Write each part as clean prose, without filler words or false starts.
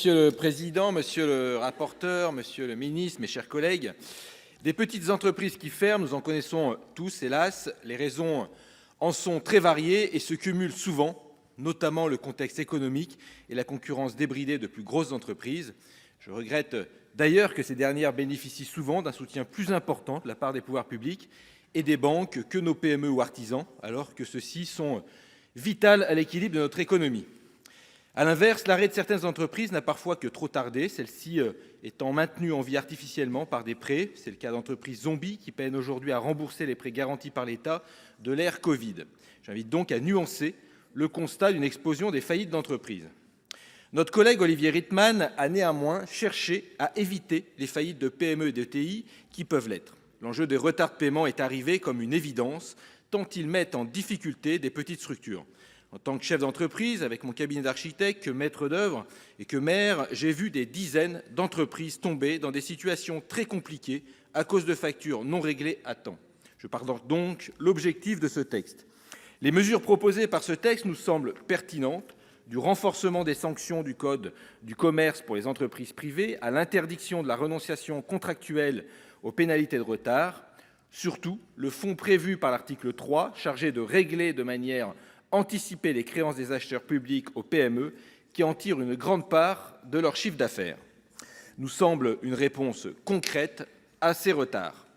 Monsieur le président, monsieur le rapporteur, monsieur le ministre, mes chers collègues, des petites entreprises qui ferment, nous en connaissons tous, hélas. Les raisons en sont très variées et se cumulent souvent, notamment le contexte économique et la concurrence débridée de plus grosses entreprises. Je regrette d'ailleurs que ces dernières bénéficient souvent d'un soutien plus important de la part des pouvoirs publics et des banques que nos PME ou artisans, alors que ceux-ci sont vitaux à l'équilibre de notre économie. A l'inverse, l'arrêt de certaines entreprises n'a parfois que trop tardé, celles-ci étant maintenues en vie artificiellement par des prêts. C'est le cas d'entreprises zombies qui peinent aujourd'hui à rembourser les prêts garantis par l'État de l'ère Covid. J'invite donc à nuancer le constat d'une explosion des faillites d'entreprises. Notre collègue Olivier Rietmann a néanmoins cherché à éviter les faillites de PME et de TI qui peuvent l'être. L'enjeu des retards de paiement est arrivé comme une évidence, tant ils mettent en difficulté des petites structures. En tant que chef d'entreprise, avec mon cabinet d'architecte, que maître d'œuvre et que maire, j'ai vu des dizaines d'entreprises tomber dans des situations très compliquées à cause de factures non réglées à temps. Je partage donc l'objectif de ce texte. Les mesures proposées par ce texte nous semblent pertinentes, du renforcement des sanctions du Code du commerce pour les entreprises privées à l'interdiction de la renonciation contractuelle aux pénalités de retard. Surtout, le fonds prévu par l'article 3, chargé de régler de manière anticiper les créances des acheteurs publics aux PME qui en tirent une grande part de leur chiffre d'affaires, nous semble une réponse concrète à ces retards.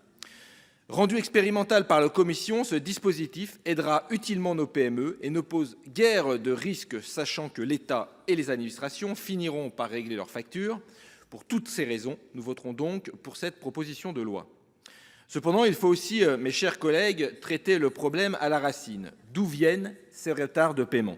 Rendu expérimental par la Commission, ce dispositif aidera utilement nos PME et ne pose guère de risques, sachant que l'État et les administrations finiront par régler leurs factures. Pour toutes ces raisons, nous voterons donc pour cette proposition de loi. Cependant, il faut aussi, mes chers collègues, traiter le problème à la racine. D'où viennent ces retards de paiement ?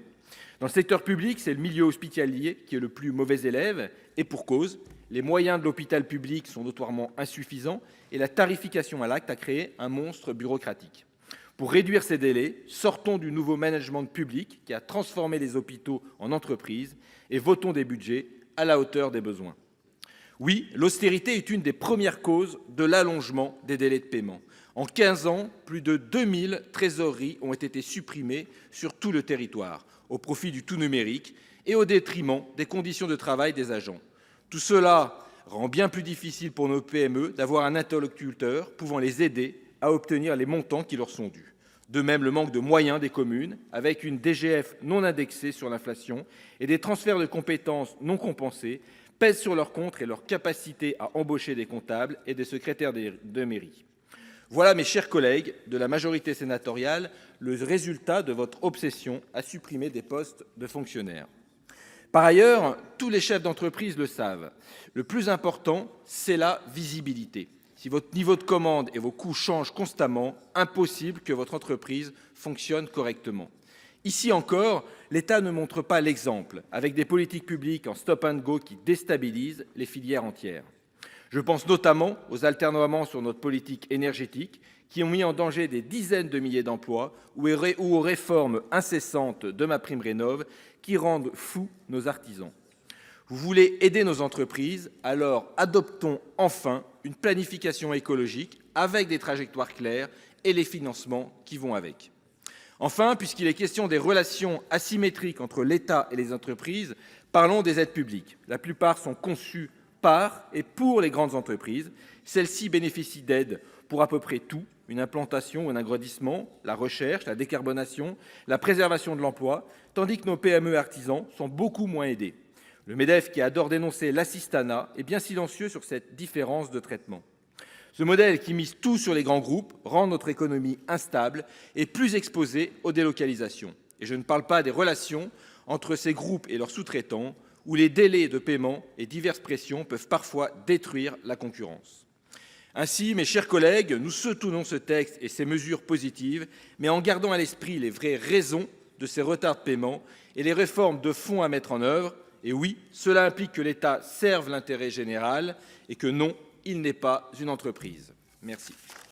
Dans le secteur public, c'est le milieu hospitalier qui est le plus mauvais élève, et pour cause, les moyens de l'hôpital public sont notoirement insuffisants et la tarification à l'acte a créé un monstre bureaucratique. Pour réduire ces délais, sortons du nouveau management public qui a transformé les hôpitaux en entreprises et votons des budgets à la hauteur des besoins. Oui, l'austérité est une des premières causes de l'allongement des délais de paiement. En 15 ans, plus de 2000 trésoreries ont été supprimées sur tout le territoire, au profit du tout numérique et au détriment des conditions de travail des agents. Tout cela rend bien plus difficile pour nos PME d'avoir un interlocuteur pouvant les aider à obtenir les montants qui leur sont dus. De même, le manque de moyens des communes, avec une DGF non indexée sur l'inflation et des transferts de compétences non compensés, pèsent sur leurs comptes et leur capacité à embaucher des comptables et des secrétaires de mairie. Voilà, mes chers collègues de la majorité sénatoriale, le résultat de votre obsession à supprimer des postes de fonctionnaires. Par ailleurs, tous les chefs d'entreprise le savent, le plus important, c'est la visibilité. Si votre niveau de commande et vos coûts changent constamment, impossible que votre entreprise fonctionne correctement. Ici encore, l'État ne montre pas l'exemple, avec des politiques publiques en stop and go qui déstabilisent les filières entières. Je pense notamment aux atermoiements sur notre politique énergétique qui ont mis en danger des dizaines de milliers d'emplois ou aux réformes incessantes de MaPrimeRénov' qui rendent fous nos artisans. Vous voulez aider nos entreprises, alors adoptons enfin une planification écologique avec des trajectoires claires et les financements qui vont avec. Enfin, puisqu'il est question des relations asymétriques entre l'État et les entreprises, parlons des aides publiques. La plupart sont conçues par et pour les grandes entreprises. Celles-ci bénéficient d'aides pour à peu près tout, une implantation ou un agrandissement, la recherche, la décarbonation, la préservation de l'emploi, tandis que nos PME et artisans sont beaucoup moins aidés. Le MEDEF, qui adore dénoncer l'assistanat, est bien silencieux sur cette différence de traitement. Ce modèle qui mise tout sur les grands groupes rend notre économie instable et plus exposée aux délocalisations. Et je ne parle pas des relations entre ces groupes et leurs sous-traitants, où les délais de paiement et diverses pressions peuvent parfois détruire la concurrence. Ainsi, mes chers collègues, nous soutenons ce texte et ces mesures positives, mais en gardant à l'esprit les vraies raisons de ces retards de paiement et les réformes de fond à mettre en œuvre. Et oui, cela implique que l'État serve l'intérêt général et que non, il n'est pas une entreprise. Merci.